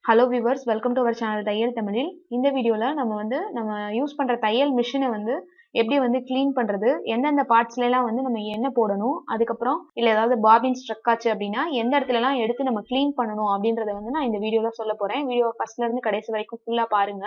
Hello viewers, welcome to our channel Thaiyal Tamilil. இந்த வீடியோல நம்ம யூஸ் பண்ற தையல் மிஷினை எப்படி க்ளீன் பண்றது, எந்தெந்த பார்ட்ஸ்ல எல்லாம் நம்ம என்ன போடணும், அதுக்கப்புறம் இல்ல ஏதாவது பாபின் ஸ்ட்ரக் ஆச்சு அப்படின்னா எந்த இடத்துல எல்லாம் எடுத்து நம்ம க்ளீன் பண்ணணும் அப்படின்றத நான் இந்த வீடியோல சொல்ல போறேன். வீடியோ ஃபர்ஸ்ட்ல இருந்து கடைசி வரைக்கும் ஃபுல்லா பாருங்க.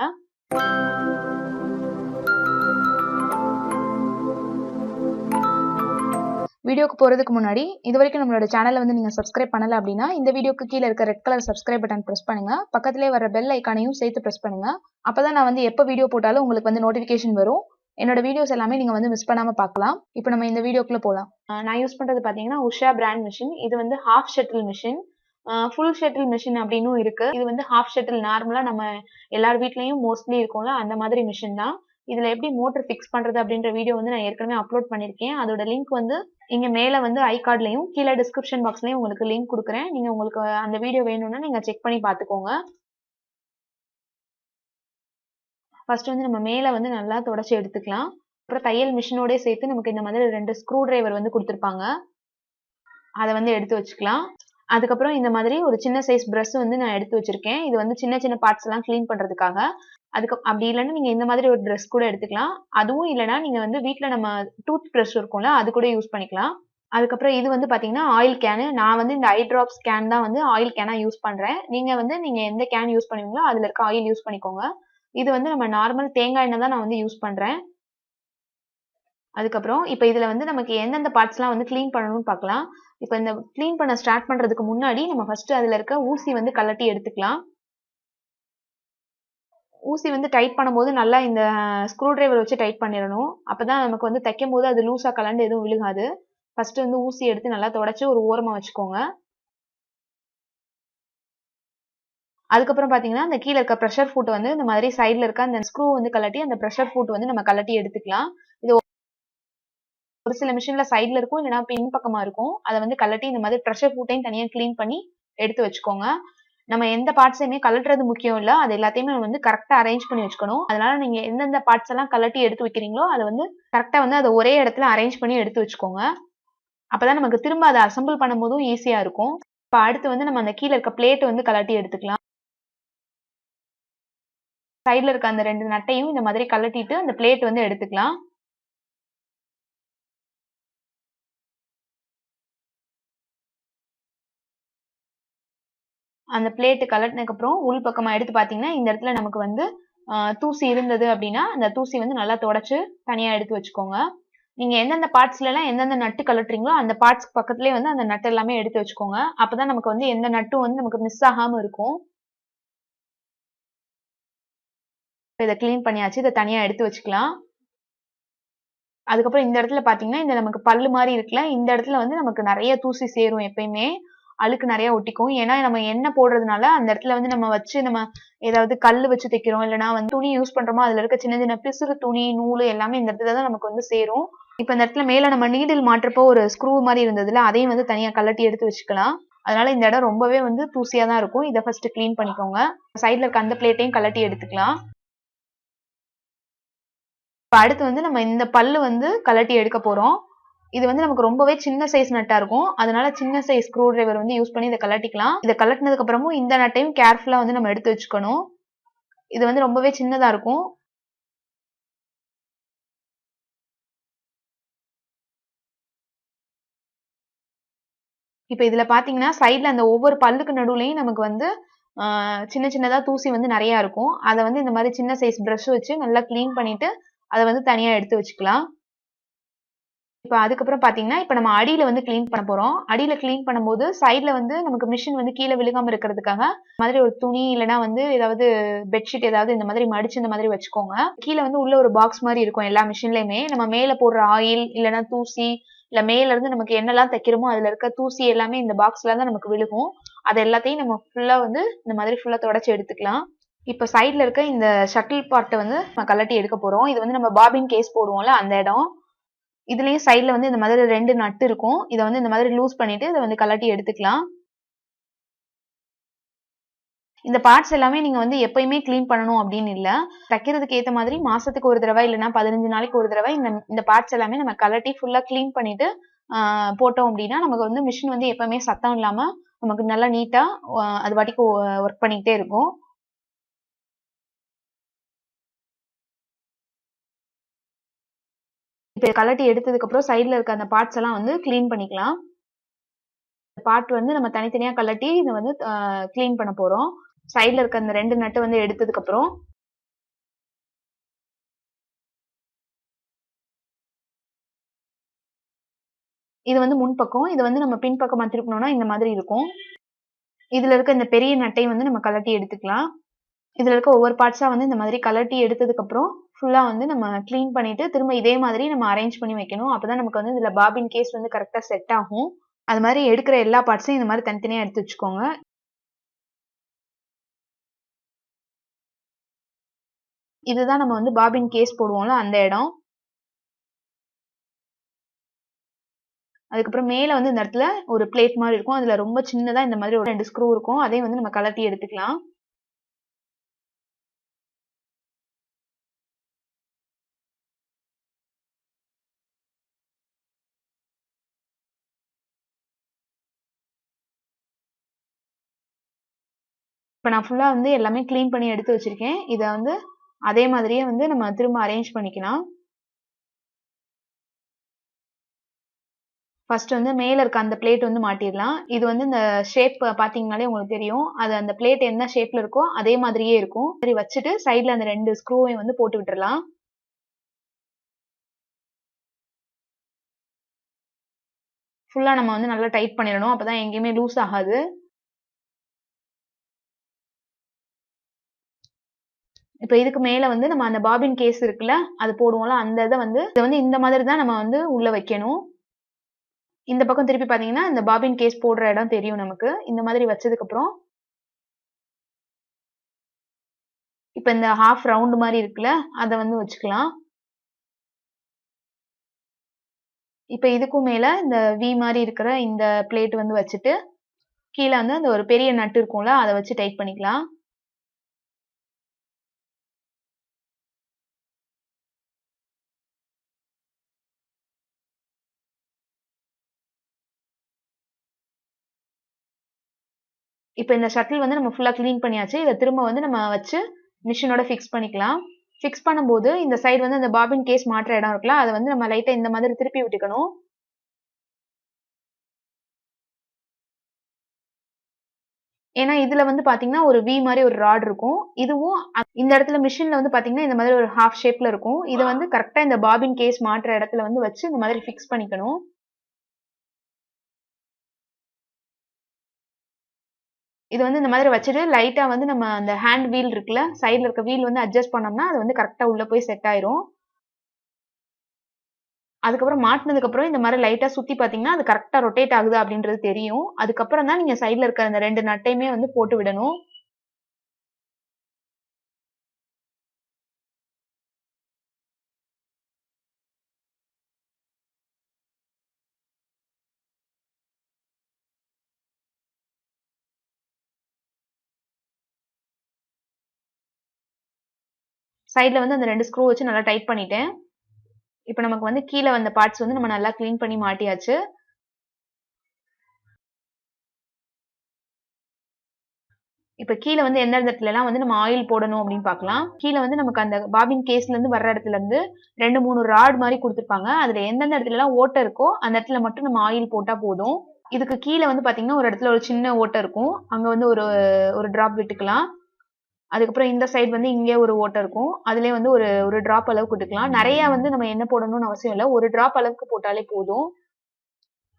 வீடியோக்கு போறதுக்கு முன்னாடி இதுவரைக்கும் நம்மளோட சேனலை நீங்க சப்ஸ்கிரைப் பண்ணல அப்படின்னா இந்த வீடியோக்கு கீழே இருக்க red colour subscribe button press பண்ணுங்க. பக்கத்திலே வர பெல் ஐகானையும் சேர்த்து பிரஸ் பண்ணுங்க. அப்பதான் நான் எப்ப வீடியோ போட்டாலும் உங்களுக்கு நோட்டிபிகேஷன் வரும். என்னோட வீடியோஸ் எல்லாமே நீங்க மிஸ் பண்ணாம பார்க்கலாம். இப்போ நம்ம இந்த வீடியோக்குள்ள போலாம். நான் யூஸ் பண்றது பாத்தீங்கன்னா உஷா பிராண்ட் மிஷின். இது half shuttle machine. Full shuttle machine அப்படின்னும் இருக்கு. இது ஹாஃப் ஷட்டில் நார்மலா நம்ம எல்லார் வீட்லயும் மோஸ்ட்லி இருக்கும்ல அந்த மாதிரி மிஷின் தான். இதுல எப்படி மோட்டர் ஃபிக்ஸ் பண்றது அப்படின்ற வீடியோ நான் ஏற்கனவே அப்லோட் பண்ணிருக்கேன். அதோட லிங்க் இங்க மேல ஐ கார்ட்லயும் கீழே டிஸ்கிரிப்ஷன் பாக்ஸ்லயும் உங்களுக்கு லிங்க் கொடுக்குறேன். நீங்க உங்களுக்கு அந்த வீடியோ வேணும்னா நீங்க செக் பண்ணி பாத்துக்கோங்க. ஃபர்ஸ்ட் நம்ம மேல நல்லா தொடச்சி எடுத்துக்கலாம். அப்புறம் தையல் மிஷினோட சேர்த்து நமக்கு இந்த மாதிரி 2 ஸ்க்ரூ டிரைவர் கொடுத்திருப்பாங்க. அதை எடுத்து வச்சுக்கலாம். அதுக்கப்புறம் இந்த மாதிரி ஒரு சின்ன சைஸ் பிரஷ் நான் எடுத்து வச்சிருக்கேன். இது சின்ன சின்ன பார்ட்ஸ் எல்லாம் கிளீன் பண்றதுக்காக. அதுக்கு அப்படி இல்லைன்னா நீங்க இந்த மாதிரி ஒரு ட்ரெஸ் கூட எடுத்துக்கலாம். அதுவும் இல்லைன்னா நீங்க வீட்டுல நம்ம டூத் பிரஷ் இருக்கும்ல அது கூட யூஸ் பண்ணிக்கலாம். அதுக்கப்புறம் இது பாத்தீங்கன்னா ஆயில் கேனு. நான் இந்த ஐ டிராப்ஸ் கேன் தான் ஆயில் கேனா யூஸ் பண்றேன். நீங்க எந்த கேன் யூஸ் பண்ணுவீங்களோ அதுல இருக்க ஆயில் யூஸ் பண்ணிக்கோங்க. இது நம்ம நார்மல் தேங்காய் எண்ணெய் தான் நான் யூஸ் பண்றேன். அதுக்கப்புறம் இப்ப இதுல நமக்கு எந்தெந்த பார்ட்ஸ் எல்லாம் கிளீன் பண்ணணும்னு பார்க்கலாம். இப்ப இந்த கிளீன் பண்ண ஸ்டார்ட் பண்றதுக்கு முன்னாடி நம்ம ஃபர்ஸ்ட் அதுல இருக்க ஊசி கழட்டி எடுத்துக்கலாம். ஊசி டைட் பண்ணும்போது நல்லா இந்த ஸ்க்ரூ டிரைவர் வச்சு டைட் பண்ணிடணும். அப்பதான் நமக்கு தைக்கும் போது அது லூஸா கலண்டு எதுவும் விழுகாது. ஃபர்ஸ்ட் ஊசி எடுத்து நல்லா தொடச்சு ஒரு ஓரமா வச்சுக்கோங்க. அதுக்கப்புறம் பாத்தீங்கன்னா அந்த கீழே இருக்க ப்ரெஷர் ஃபுட் இந்த மாதிரி சைட்ல இருக்க அந்த ஸ்க்ரூ கழட்டி அந்த ப்ரெஷர் ஃபுட் நம்ம கழட்டி எடுத்துக்கலாம். இது ஒரு சில மிஷின்ல சைட்ல இருக்கும், இல்லைன்னா பின் பக்கமா இருக்கும். அதை கழட்டி இந்த மாதிரி ப்ரெஷர் ஃபுட்டையும் தனியா கிளீன் பண்ணி எடுத்து வச்சுக்கோங்க. நம்ம எந்த பார்ட்ஸையுமே கழட்டுறது முக்கியம் இல்ல, அது எல்லாத்தையுமே கரெக்டா அரேஞ்ச் பண்ணி வச்சுக்கணும். அதனால நீங்க எந்தெந்த பார்ட்ஸ் எல்லாம் கழட்டி எடுத்து வைக்கிறீங்களோ அதை கரெக்டா அதை ஒரே இடத்துல அரேஞ்ச் பண்ணி எடுத்து வச்சுக்கோங்க. அப்பதான் நமக்கு திரும்ப அதை அசம்பிள் பண்ணும் போதும் ஈஸியா இருக்கும். இப்ப அடுத்து நம்ம அந்த கீழே இருக்க பிளேட் கழட்டி எடுத்துக்கலாம். சைட்ல இருக்க அந்த 2 நட்டையும் இந்த மாதிரி கழட்டிட்டு அந்த பிளேட் எடுத்துக்கலாம். அந்த பிளேட் கலட்டினதுக்கு அப்புறம் உள் பக்கமா எடுத்து பாத்தீங்கன்னா இந்த இடத்துல நமக்கு தூசி இருந்தது அப்படின்னா அந்த தூசி நல்லா தொடச்சு தனியா எடுத்து வச்சுக்கோங்க. நீங்க எந்தெந்த பார்ட்ஸ்ல எல்லாம் எந்தெந்த நட்டு கலட்டுறீங்களோ அந்த பார்ட்ஸ் பக்கத்துலயே அந்த நட்டு எல்லாமே எடுத்து வச்சுக்கோங்க. அப்பதான் நமக்கு எந்த நட்டும் நமக்கு மிஸ் ஆகாம இருக்கும். இதை கிளீன் பண்ணியாச்சு. இதை தனியா எடுத்து வச்சுக்கலாம். அதுக்கப்புறம் இந்த இடத்துல பாத்தீங்கன்னா இந்த நமக்கு பல்லு மாதிரி இருக்குல்ல, இந்த இடத்துல நமக்கு நிறைய தூசி சேரும். எப்பயுமே அழுக்கு நிறைய ஒட்டிக்கும். ஏன்னா நம்ம எண்ணெய் போடுறதுனால அந்த இடத்துல நம்ம வச்சு நம்ம ஏதாவது கல்லு வச்சு தைக்கிறோம், இல்லைன்னா துணி யூஸ் பண்றோமோ அதுல இருக்க சின்ன சின்ன பிசுறு துணி நூல் எல்லாமே இந்த இடத்துல தான் நமக்கு சேரும். இப்ப இந்த இடத்துல மேல நம்ம நீடில் மாற்றப்போ ஒரு ஸ்க்ரூ மாதிரி இருந்ததுல அதையும் தனியா கழட்டி எடுத்து வச்சுக்கலாம். அதனால இந்த இடம் ரொம்பவே தூசியா தான் இருக்கும். இதை ஃபர்ஸ்ட் கிளீன் பண்ணிக்கோங்க. சைட்ல இருக்க அந்த பிளேட்டையும் கழட்டி எடுத்துக்கலாம். இப்ப அடுத்து நம்ம இந்த பல்லு கழட்டி எடுக்க போறோம். இது நமக்கு ரொம்பவே சின்ன சைஸ் நட்டா இருக்கும். அதனால சின்ன சைஸ் ஸ்க்ரூ டிரைவர் யூஸ் பண்ணி இதை கழட்டிக்கலாம். இதை கழட்டினதுக்கு அப்புறமும் இந்த நட்டையும் கேர்ஃபுல்லா நம்ம எடுத்து வச்சுக்கணும். இது ரொம்பவே சின்னதா இருக்கும். இப்ப இதுல பாத்தீங்கன்னா சைட்ல அந்த ஒவ்வொரு பல்லுக்கு நடுவுலயும் நமக்கு சின்ன சின்னதா தூசி நிறைய இருக்கும். அதை இந்த மாதிரி சின்ன சைஸ் பிரஷ் வச்சு நல்லா கிளீன் பண்ணிட்டு அதை தனியா எடுத்து வச்சுக்கலாம். இப்ப அதுக்கப்புறம் பாத்தீங்கன்னா இப்ப நம்ம அடியில கிளீன் பண்ண போறோம். அடியில கிளீன் பண்ணும்போது சைட்ல நமக்கு மிஷின் கீழே விழுகாம இருக்கிறதுக்காக மாதிரி ஒரு துணி இல்லைன்னா ஏதாவது பெட்ஷீட் ஏதாவது இந்த மாதிரி மடிச்சு இந்த மாதிரி வச்சுக்கோங்க. கீழே உள்ள ஒரு பாக்ஸ் மாதிரி இருக்கும் எல்லா மிஷின்லயுமே. நம்ம மேல போடுற ஆயில் இல்லைன்னா தூசி இல்ல மேல இருந்து நமக்கு என்னெல்லாம் தைக்கிறோமோ அதுல இருக்க தூசி எல்லாமே இந்த பாக்ஸ்ல தான் நமக்கு விழுகும். அது எல்லாத்தையும் நம்ம ஃபுல்லா இந்த மாதிரி ஃபுல்லா தொடச்சு எடுத்துக்கலாம். இப்ப சைட்ல இருக்க இந்த ஷட்டில் பார்ட்டை நம்ம கழட்டி எடுக்க போறோம். இது நம்ம பாபின் கேஸ் போடுவோம்ல அந்த இடம். இதுலயும் சைட்ல இந்த மாதிரி 2 நட்டு இருக்கும். இதை இந்த மாதிரி லூஸ் பண்ணிட்டு இதை கழட்டி எடுத்துக்கலாம். இந்த பார்ட்ஸ் எல்லாமே நீங்க எப்பயுமே கிளீன் பண்ணணும் அப்படின்னு இல்ல. தைக்கிறதுக்கு ஏத்த மாதிரி மாசத்துக்கு ஒரு தடவை இல்லைன்னா 15 நாளைக்கு ஒரு தடவை இந்த பார்ட்ஸ் எல்லாமே நம்ம கழட்டி ஃபுல்லா கிளீன் பண்ணிட்டு போட்டோம் அப்படின்னா நமக்கு வந்து மிஷின் வந்து எப்பவுமே சத்தம் இல்லாம நமக்கு நல்லா நீட்டா அது பாட்டுக்கு ஒர்க் பண்ணிக்கிட்டே இருக்கும். இப்ப கழட்டி எடுத்ததுக்கு அப்புறம் சைடுல இருக்க அந்த பார்ட்ஸ் எல்லாம் வந்து கிளீன் பண்ணிக்கலாம். பார்ட் வந்து நம்ம தனித்தனியா கழட்டி இத வந்து கிளீன் பண்ண போறோம். சைடுல இருக்க அந்த 2 நட்டு வந்து எடுத்ததுக்கு அப்புறம் இது வந்து முன்பக்கம். இது வந்து நம்ம பின்பக்கமா திருப்பணும்னா இந்த மாதிரி இருக்கும். இதுல இருக்க இந்த பெரிய நட்டையும் வந்து நம்ம கழட்டி எடுத்துக்கலாம். இதுல இருக்க ஒவ்வொரு பார்ட்ஸா வந்து இந்த மாதிரி கழட்டி எடுத்ததுக்கு அப்புறம் ஃபுல்லா வந்து நம்ம கிளீன் பண்ணிட்டு திரும்ப இதே மாதிரி நம்ம அரேஞ்ச் பண்ணி வைக்கணும். அப்பதான் நமக்கு வந்து இதுல பாபின் கேஸ் வந்து கரெக்ட்டா செட் ஆகும். அது மாதிரி எடுக்கிற எல்லா பார்ட்ஸையும் இந்த மாதிரி தனித்தனியா எடுத்து வச்சுக்கோங்க. இதுதான் நம்ம வந்து பாபின் கேஸ் போடுவோம்ல அந்த இடம். அதுக்கப்புறம் மேல வந்து இந்த இடத்துல ஒரு பிளேட் மாதிரி இருக்கும். அதுல ரொம்ப சின்னதா இந்த மாதிரி ஒரு 2 ஸ்க்ரூ இருக்கும். அதையும் வந்து நம்ம கழட்டி எடுத்துக்கலாம். இப்ப நான் ஃபுல்லா வந்து எல்லாமே கிளீன் பண்ணி எடுத்து வச்சிருக்கேன். இத வந்து அதே மாதிரியே வந்து நம்ம திரும்ப அரேஞ்ச் பண்ணிக்கலாம். ஃபர்ஸ்ட் வந்து மேல இருக்க அந்த பிளேட் வந்து மாட்டிரலாம். இது வந்து இந்த ஷேப் பார்த்தீங்கனாலே உங்களுக்கு தெரியும். அது அந்த பிளேட் என்ன ஷேப்ல இருக்கோ அதே மாதிரியே இருக்கும். சரி வச்சுட்டு சைடுல அந்த 2 ஸ்க்ரூவையும் வந்து போட்டு விட்டுறலாம். ஃபுல்லா நம்ம வந்து நல்லா டைட் பண்ணிடணும். அப்பதான் எங்கேயுமே லூஸ் ஆகாது. இப்ப இதுக்கு மேல வந்து நம்ம அந்த பாபின் கேஸ் இருக்குல்ல, அது போடுவோம்ல, அந்த இத வந்து இந்த மாதிரி தான் நம்ம வந்து உள்ள வைக்கணும். இந்த பக்கம் திருப்பி பார்த்தீங்கன்னா, இந்த பாபின் கேஸ் போடுற இடம் தெரியும் நமக்கு. இந்த மாதிரி வச்சதுக்கப்புறம், இப்ப இந்த ஹாஃப் ரவுண்ட் மாரி இருக்குல்ல, அத வந்து வச்சுக்கலாம். இப்ப இதுக்கும் மேல இந்த வி மாரி இருக்கிற இந்த பிளேட் வந்து வச்சுட்டு, கீழ வந்து அந்த ஒரு பெரிய நட் இருக்கும்ல, அத வச்சு டைட் பண்ணிக்கலாம். இப்ப இந்த ஷட்டில் வந்து நம்ம ஃபுல்லா கிளீன் பண்ணியாச்சு. இத திரும்ப வந்து நம்ம வச்சு மிஷினோட ஃபிக்ஸ் பண்ணிக்கலாம். ஃபிக்ஸ் பண்ணும்போது இந்த சைடு வந்து அந்த பாபின் கேஸ் மாட்ற இடம் இருக்குல்ல, அத வந்து நம்ம லைட்டா இந்த மாதிரி திருப்பி விட்டுக்கணும். ஏன்னா இதுல வந்து பாத்தீங்கன்னா, ஒரு வி மாரி ஒரு ராட் இருக்கும். இதுவும் இந்த இடத்துல மிஷின்ல வந்து பாத்தீங்கன்னா, இந்த மாதிரி ஒரு ஹாஃப் ஷேப்ல இருக்கும். இத வந்து கரெக்ட்டா இந்த பாபின் கேஸ் மாட்ற இடத்துல வந்து வச்சு இந்த மாதிரி ஃபிக்ஸ் பண்ணிக்கணும். இது வந்து இந்த மாதிரி வச்சுட்டு லைட்டா வந்து நம்ம அந்த ஹேண்ட் வீல் இருக்குல்ல, சைடுல இருக்க வீல் வந்து அட்ஜஸ்ட் பண்ணோம்னா, அது வந்து கரெக்ட்டா உள்ள போய் செட் ஆயிரும். அதுக்கப்புறம் மாட்டுனதுக்கு அப்புறம் இந்த மாதிரி லைட்டா சுத்தி பாத்தீங்கன்னா, அது கரெக்ட்டா ரொட்டேட் ஆகுதா அப்படின்றது தெரியும். அதுக்கப்புறம் தான் நீங்க சைடுல இருக்க அந்த 2 நட்டையுமே வந்து போட்டு விடணும். சைடுல வந்து அந்த 2 ஸ்க்ரூ வச்சு நல்லா டைட் பண்ணிட்டேன். இப்ப நமக்கு வந்து கீழ வந்த பார்ட்ஸ் வந்து நம்ம நல்லா கிளீன் பண்ணி மாட்டியாச்சு. இப்ப கீழ வந்து எந்தெந்த இடத்துலலாம் வந்து நம்ம ஆயில் போடணும் அப்படின்னு பார்க்கலாம். கீழ வந்து நமக்கு அந்த பாபின் கேஸ்ல இருந்து வர்ற இடத்துல இருந்து 2, 3 ராட் மாரி குடுத்துருப்பாங்க. அதுல எந்தெந்த இடத்துலலாம் ஓட்டை இருக்கோ, அந்த இடத்துல மட்டும் நம்ம ஆயில் போட்டா போதும். இதுக்கு கீழ வந்து பார்த்தீங்கன்னா, ஒரு இடத்துல ஒரு சின்ன ஓட்டை இருக்கும். அங்க வந்து ஒரு ஒரு டிராப் விட்டுக்கலாம். அதுக்கப்புறம் இந்த சைடு வந்து இங்கே ஒரு ஓட்டை இருக்கும். அதிலயே வந்து ஒரு ஒரு டிராப் அளவுக்கு விட்டுக்கலாம். நெறைய வந்து நம்ம எண்ணெய் போடணும்னு அவசியம் இல்ல. ஒரு டிராப் அளவுக்கு போட்டாலே போதும்.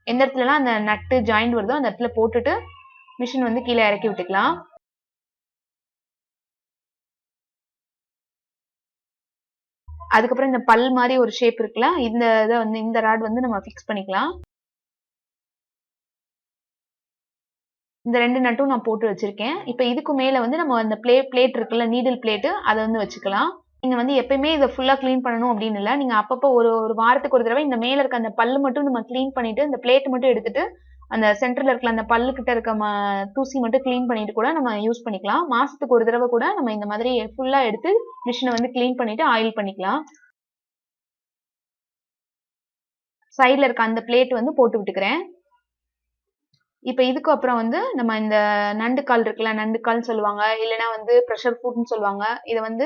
எந்த இடத்துலலாம் அந்த நட்டு ஜாயிண்ட் வருதோ, அந்த இடத்துல போட்டுட்டு மிஷின் வந்து கீழ இறக்கி விட்டுக்கலாம். அதுக்கப்புறம் இந்த பல் மாரி ஒரு ஷேப் இருக்குல்ல, இந்த இத வந்து இந்த ராட் வந்து நம்ம ஃபிக்ஸ் பண்ணிக்கலாம். இந்த 2 நட்டும் நான் போட்டு வச்சிருக்கேன். இப்ப இதுக்கு மேல வந்து நம்ம அந்த பிளேட் இருக்குல்ல, நீடில் பிளேட்டு அத வந்து வச்சுக்கலாம். நீங்க வந்து எப்பயுமே இத ஃபுல்லா கிளீன் பண்ணணும் அப்படின்னு இல்ல. நீங்க அப்பப்போ ஒரு ஒரு வாரத்துக்கு ஒரு தடவ இந்த மேல இருக்க அந்த பல்லு மட்டும் நம்ம கிளீன் பண்ணிட்டு, இந்த பிளேட் மட்டும் எடுத்துட்டு, அந்த சென்டர்ல இருக்க அந்த பல்லு கிட்ட இருக்க தூசி மட்டும் கிளீன் பண்ணிட்டு கூட நம்ம யூஸ் பண்ணிக்கலாம். மாசத்துக்கு ஒரு தடவ கூட நம்ம இந்த மாதிரி ஃபுல்லா எடுத்து மிஷின வந்து கிளீன் பண்ணிட்டு ஆயில் பண்ணிக்கலாம். சைடுல இருக்க அந்த பிளேட் வந்து போட்டு விட்டுக்கிறேன். இப்ப இதுக்கு அப்புறம் வந்து நம்ம இந்த நண்டுக்கால் இருக்குல்ல, நண்டுக்கால்னு சொல்லுவாங்க. இல்லன்னா வந்து பிரஷர் ஃபுட்ன்னு சொல்லுவாங்க. இத வந்து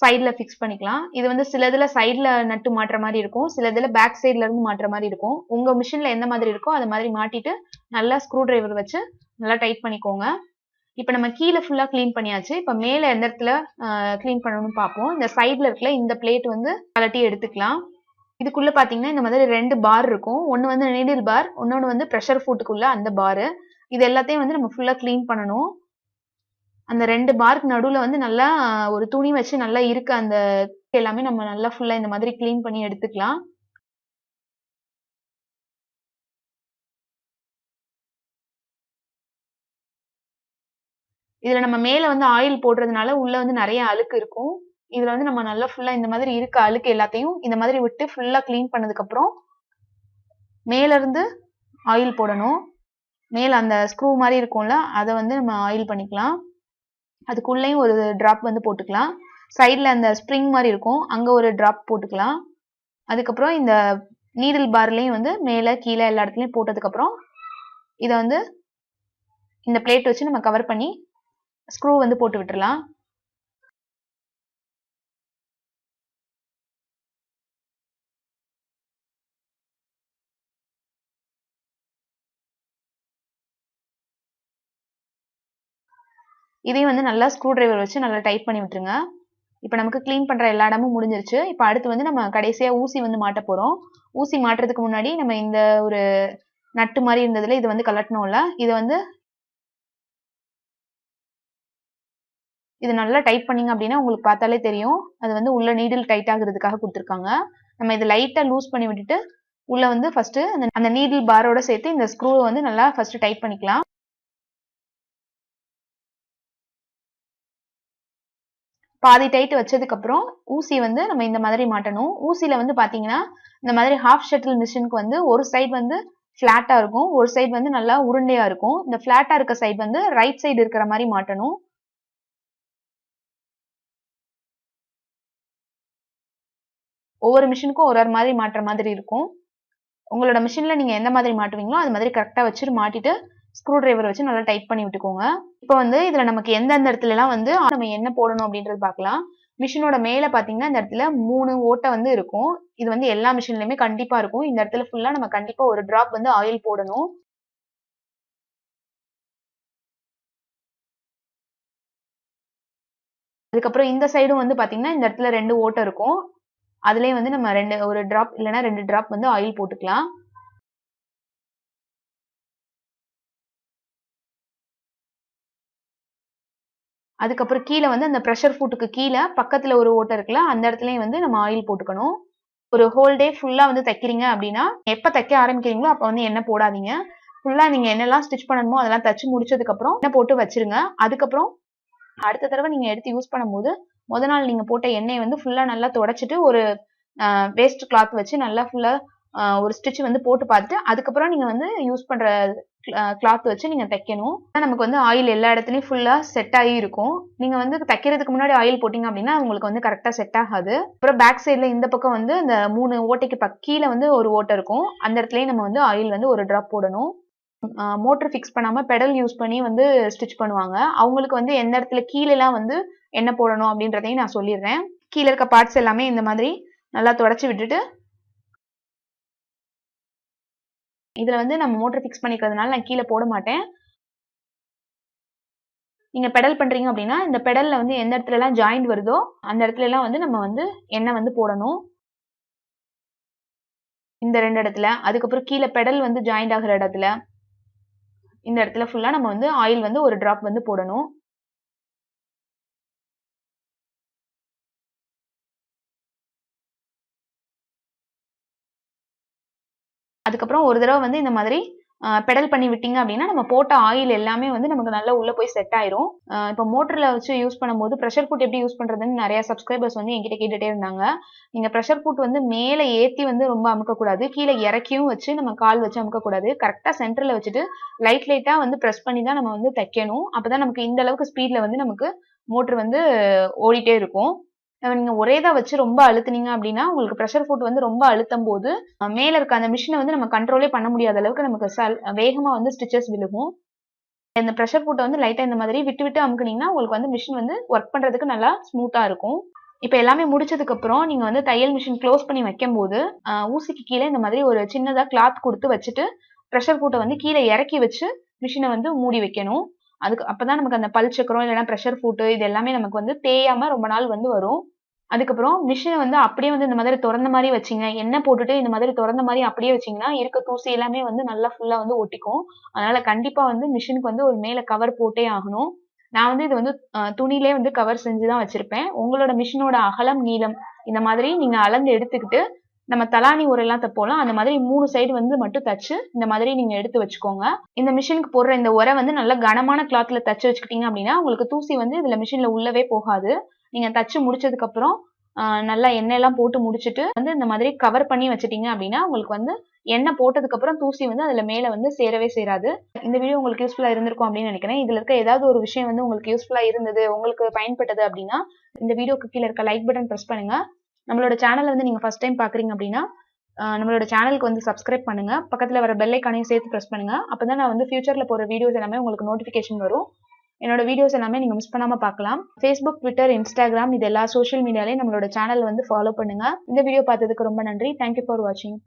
சைடுல ஃபிக்ஸ் பண்ணிக்கலாம். இது வந்து சிலதுல சைடுல நட்டு மாட்டுற மாரி இருக்கும். சிலதுல பேக் சைடுல இருந்து மாட்டுற மாரி இருக்கும். உங்க மிஷின்ல எந்த மாதிரி இருக்கோ அது மாதிரி மாட்டிட்டு நல்லா ஸ்க்ரூ டிரைவர் வச்சு நல்லா டைட் பண்ணிக்கோங்க. இப்ப நம்ம கீழ ஃபுல்லா கிளீன் பண்ணியாச்சு. இப்ப மேல எந்த இடத்துல கிளீன் பண்ணணும்னு பார்ப்போம். இந்த சைடுல இருக்குல்ல இந்த பிளேட் வந்து கழட்டி எடுத்துக்கலாம். இதுக்குள்ள பாத்தீங்கன்னா இந்த மாதிரி 2 பார் இருக்கும். ஒண்ணு வந்து நீடில் பார், இன்னொன்னு வந்து பிரஷர் ஃபுட்டுக்குள்ள அந்த பாரு. இது எல்லாத்தையும் வந்து நம்ம ஃபுல்லா கிளீன் பண்ணணும். அந்த 2 பார்க்கு நடுவுல வந்து நல்லா ஒரு துணி வச்சு நல்லா இருக்க அந்த எல்லாமே நம்ம நல்லா ஃபுல்லா இந்த மாதிரி கிளீன் பண்ணி எடுத்துக்கலாம். இதுல நம்ம மேல வந்து ஆயில் போடுறதுனால உள்ள வந்து நெறைய அழுக்கு இருக்கும். இதுல வந்து நம்ம நல்லா ஃபுல்லா இந்த மாதிரி இருக்க அழுக்கு எல்லாத்தையும் இந்த மாதிரி விட்டு ஃபுல்லா கிளீன் பண்ணதுக்கு அப்புறம் மேல இருந்து ஆயில் போடணும். மேல அந்த ஸ்க்ரூ மாரி இருக்கும்ல, அத வந்து நம்ம ஆயில் பண்ணிக்கலாம். அதுக்குள்ளேயும் ஒரு டிராப் வந்து போட்டுக்கலாம். சைடுல அந்த ஸ்ப்ரிங் மாரி இருக்கும். அங்க ஒரு டிராப் போட்டுக்கலாம். அதுக்கப்புறம் இந்த நீடில் பார்லயும் வந்து மேல, கீழ எல்லா இடத்துலயும் போட்டதுக்கப்புறம், இத வந்து இந்த பிளேட் வச்சு நம்ம கவர் பண்ணி ஸ்க்ரூ வந்து போட்டு விட்டுறலாம். இதையும் வந்து நல்லா ஸ்க்ரூ டிரைவர் வச்சு நல்லா டைட் பண்ணி விட்டுருங்க. இப்ப நமக்கு கிளீன் பண்ற எல்லா இடமும் முடிஞ்சிருச்சு. இப்ப அடுத்து வந்து நம்ம கடைசியா ஊசி வந்து மாட்டப் போறோம். ஊசி மாட்டுறதுக்கு முன்னாடி நம்ம இந்த ஒரு நட்டு மாரி இருந்ததுல இது வந்து கழட்டணும்ல, இத வந்து இது நல்லா டைட் பண்ணீங்க அப்படின்னா உங்களுக்கு பார்த்தாலே தெரியும். அது வந்து உள்ள நீடில் டைட் ஆகுறதுக்காக குடுத்துருக்காங்க. நம்ம இத லைட்டா லூஸ் பண்ணி விட்டுட்டு, உள்ள வந்து ஃபர்ஸ்ட் அந்த நீடில் பாரோட சேர்த்து இந்த ஸ்க்ரூவ வந்து நல்லா ஃபர்ஸ்ட் டைட் பண்ணிக்கலாம். பாதி டைட் வச்சதுக்கு அப்புறம் ஊசி வந்து நம்ம இந்த மாதிரி மாட்டணும். ஊசியில வந்து பாத்தீங்கன்னா, இந்த மாதிரி ஹாஃப் ஷட்டில் மிஷினுக்கு வந்து ஒரு சைடு வந்து ஃபிளாட்டா இருக்கும். ஒரு சைடு வந்து நல்லா உருண்டையா இருக்கும். இந்த ஃபிளாட்டா இருக்க சைடு வந்து ரைட் சைடு இருக்கிற மாரி மாட்டணும். ஒவ்வொரு மிஷினுக்கும் ஒரு ஒரு மாதிரி மாட்டுற மாதிரி இருக்கும். உங்களோட மிஷின்ல நீங்க எந்த மாதிரி மாட்டுவீங்களோ அது மாதிரி கரெக்டா வச்சு மாட்டிட்டு ஸ்க்ரூ டிரைவர் வச்சு நல்லா டைட் பண்ணி விட்டுக்கோங்க. இப்போ வந்து இதுல நமக்கு எந்தெந்த இடத்துல எல்லாம் வந்து நம்ம என்ன போடணும் அப்படின்றது பார்க்கலாம். மிஷினோட மேல பாத்தீங்கன்னா இந்த இடத்துல 3 ஓட்டை வந்து இருக்கும். இது வந்து எல்லா மிஷின்லயுமே கண்டிப்பா இருக்கும். இந்த இடத்துல ஃபுல்லா நம்ம கண்டிப்பா ஒரு டிராப் வந்து ஆயில் போடணும். அதுக்கப்புறம் இந்த சைடும் வந்து பாத்தீங்கன்னா இந்த இடத்துல 2 ஓட்டை இருக்கும். அதுலயும் வந்து நம்ம ஒரு டிராப் இல்லைன்னா 2 டிராப் வந்து ஆயில் போட்டுக்கலாம். அதுக்கப்புறம் கீழ வந்து அந்த பிரஷர் ஃபுட்டுக்கு கீழ பக்கத்துல ஒரு ஓட்டை இருக்குல்ல, அந்த இடத்துலயும் வந்து நம்ம ஆயில் போட்டுக்கணும். ஒரு ஹோல் டே ஃபுல்லா வந்து தைக்கிறீங்க அப்படின்னா, எப்ப தைக்க ஆரம்பிக்கிறீங்களோ அப்ப வந்து எண்ணெய் போடாதீங்க. ஃபுல்லா நீங்க என்னெல்லாம் ஸ்டிச் பண்ணணுமோ அதெல்லாம் தச்சு முடிச்சதுக்கு அப்புறம் எண்ணெய் போட்டு வச்சிருங்க. அதுக்கப்புறம் அடுத்த தடவை நீங்க எடுத்து யூஸ் பண்ணும்போது, மொத நாள் நீங்க போட்ட எண்ணெய வந்து ஃபுல்லா நல்லா தொடச்சிட்டு ஒரு வேஸ்ட் கிளாத் வச்சு நல்லா ஃபுல்லா ஒரு ஸ்டிச் வந்து போட்டு பார்த்துட்டு, அதுக்கப்புறம் நீங்க வந்து யூஸ் பண்ற கிளாத் வச்சு நீங்க தைக்கணும். நமக்கு வந்து ஆயில் எல்லா இடத்துலயும் ஃபுல்லா செட் ஆகி இருக்கும். நீங்க வந்து தைக்கிறதுக்கு முன்னாடி ஆயில் போட்டீங்க அப்படின்னா, உங்களுக்கு வந்து கரெக்ட்டா செட் ஆகாது. அப்புறம் பேக் சைடுல இந்த பக்கம் வந்து இந்த 3 ஓட்டைக்கு கீழ வந்து ஒரு ஓட்டை இருக்கும். அந்த இடத்துலயும் நம்ம வந்து ஆயில் வந்து ஒரு டிராப் போடணும். மோட்டர் ஃபிக்ஸ் பண்ணாம பெடல் யூஸ் பண்ணி வந்து ஸ்டிச் பண்ணுவாங்க. அவங்களுக்கு வந்து எந்த இடத்துல கீழலாம் வந்து என்ன போடணும் அப்படின்றதையும் நான் சொல்லிடுறேன். கீழ இருக்க பார்ட்ஸ் எல்லாமே இந்த மாதிரி நல்லா தொடச்சு விட்டுட்டு, இதுல வந்து நம்ம மோட்டர் ஃபிக்ஸ் பண்ணிக்கிறதுனால நான் கீழ போட மாட்டேன். நீங்க பெடல் பண்றீங்க அப்படின்னா, இந்த பெடல்ல வந்து எந்த இடத்துலலாம் ஜாயிண்ட் வருதோ, அந்த இடத்துலலாம் வந்து நம்ம வந்து எண்ணெய் வந்து போடணும். இந்த 2 இடத்துல. அதுக்கப்புறம் கீழ பெடல் வந்து ஜாயிண்ட் ஆகுற இடத்துல, இந்த இடத்துல ஃபுல்லா நம்ம வந்து ஆயில் வந்து ஒரு டிராப் வந்து போடணும். அதுக்கப்புறம் ஒரு தடவ வந்து இந்த மாதிரி பெடல் பண்ணி விட்டீங்க அப்படின்னா, நம்ம போட்ட ஆயில் எல்லாமே வந்து நமக்கு நல்லா உள்ள போய் செட் ஆயிரும். இப்போ மோட்டர்ல வச்சு யூஸ் பண்ணும்போது பிரஷர் ஃபுட் எப்படி யூஸ் பண்றதுன்னு நெறைய சப்ஸ்கிரைபர்ஸ் வந்து என்கிட்ட கேட்டுட்டே இருந்தாங்க. நீங்க பிரஷர் ஃபுட் வந்து மேல ஏத்தி வந்து ரொம்ப அமுக்கக்கூடாது. கீழ இறக்கியும் வச்சு நம்ம கால் வச்சு அமுக்கக்கூடாது. கரெக்ட்டா சென்டர்ல வச்சுட்டு லைட்டா வந்து பிரஸ் பண்ணி தான் நம்ம வந்து தைக்கணும். அப்பதான் நமக்கு இந்த அளவுக்கு ஸ்பீட்ல வந்து நமக்கு மோட்டர் வந்து ஓடிட்டே இருக்கும். நீங்க ஒரே இதா வச்சு ரொம்ப அழுத்துனீங்க அப்படின்னா, உங்களுக்கு பிரஷர் ஃபுட் வந்து ரொம்ப அழுத்தம்போது, மேல இருக்க அந்த மிஷின வந்து நம்ம கண்ட்ரோலே பண்ண முடியாத அளவுக்கு நமக்கு வேகமா வந்து ஸ்டிச்சஸ் விழுகும். இந்த பிரஷர் ஃபுட்ட வந்து லைட்டா இந்த மாதிரி விட்டு விட்டு அமுக்குனீங்கன்னா, உங்களுக்கு வந்து மிஷின் வந்து வொர்க் பண்றதுக்கு நல்லா ஸ்மூத்தா இருக்கும். இப்ப எல்லாமே முடிச்சதுக்கு அப்புறம் நீங்க வந்து தையல் மிஷின் க்ளோஸ் பண்ணி வைக்கும்போது, ஊசிக்கு கீழ இந்த மாதிரி ஒரு சின்னதா கிளாத் குடுத்து வச்சுட்டு, பிரஷர் ஃபுட்ட வந்து கீழ இறக்கி வச்சு மிஷின வந்து மூடி வைக்கணும். அப்பதான் நமக்கு அந்த பல் சக்கரம் இல்லன்னா பிரஷர் ஃபுட் இது எல்லாமே நமக்கு வந்து தேயாம ரொம்ப நாள் வந்து வரும். அதுக்கப்புறம் மிஷின வந்து அப்படியே வந்து இந்த மாதிரி தொறந்த மாரி வச்சீங்க. எண்ணெய் போட்டுட்டு இந்த மாதிரி தொறந்த மாரி அப்படியே வச்சீங்கன்னா, இருக்க தூசி எல்லாமே வந்து நல்லா ஃபுல்லா வந்து ஒட்டிக்கும். அதனால கண்டிப்பா வந்து மிஷினுக்கு வந்து ஒரு மேல கவர் போட்டே ஆகணும். நான் வந்து இது வந்து துணியிலே வந்து கவர் செஞ்சு தான் வச்சிருப்பேன். உங்களோட மிஷினோட அகலம், நீளம் இந்த மாதிரி நீங்க அளந்து எடுத்துக்கிட்டு, நம்ம தலாணி உரைலாம் தைப்போம்ல, அந்த மாதிரி 3 சைடு வந்து மட்டும் தச்சு, இந்த மாதிரி நீங்க எடுத்து வச்சுக்கோங்க. இந்த மிஷினுக்கு போடுற இந்த உரை வந்து நல்லா கனமான கிளாத்ல தச்சு வச்சுக்கிட்டீங்க அப்படின்னா, உங்களுக்கு தூசி வந்து இதுல மிஷின்ல உள்ளவே போகாது. நீங்க தச்சு முடிச்சதுக்கு அப்புறம் நல்லா எண்ணெய்லாம் போட்டு முடிச்சுட்டு வந்து இந்த மாதிரி கவர் பண்ணி வச்சுட்டீங்க அப்படின்னா, உங்களுக்கு வந்து எண்ணெய் போட்டதுக்கு அப்புறம் தூசி வந்து அதுல மேல வந்து சேரவே சேராது. இந்த வீடியோ உங்களுக்கு யூஸ்ஃபுல்லா இருந்திருக்கும் அப்படின்னு நினைக்கிறேன். இதுல இருக்க ஏதாவது ஒரு விஷயம் வந்து உங்களுக்கு யூஸ்ஃபுல்லா இருந்தது, உங்களுக்கு பயன்பட்டது அப்படின்னா, இந்த வீடியோக்கு கீழ இருக்க லைக் பட்டன் பிரஸ் பண்ணுங்க. நம்மளோட சேனல வந்து நீங்க ஃபர்ஸ்ட் டைம் பார்க்குறீங்க அப்படின்னா, நம்மளோட சேனலுக்கு வந்து சப்ஸ்கிரைப் பண்ணுங்க. பக்கத்துல வர பெல் ஐகானையும் சேர்த்து பிரஸ் பண்ணுங்க. அப்பதான் நான் வந்து ஃபியூச்சர்ல போற வீடியோஸ் எல்லாமே உங்களுக்கு நோட்டிஃபிகேஷன் வரும். என்னோட வீடியோஸ் எல்லாமே நீங்க மிஸ் பண்ணாம பார்க்கலாம். Facebook, Twitter, Instagram இது எல்லா சோஷியல் மீடியாலயும் நம்மளோட சேனல் வந்து ஃபாலோ பண்ணுங்க. இந்த வீடியோ பார்த்ததுக்கு ரொம்ப நன்றி. தேங்க் யூ ஃபார் வாட்சிங்.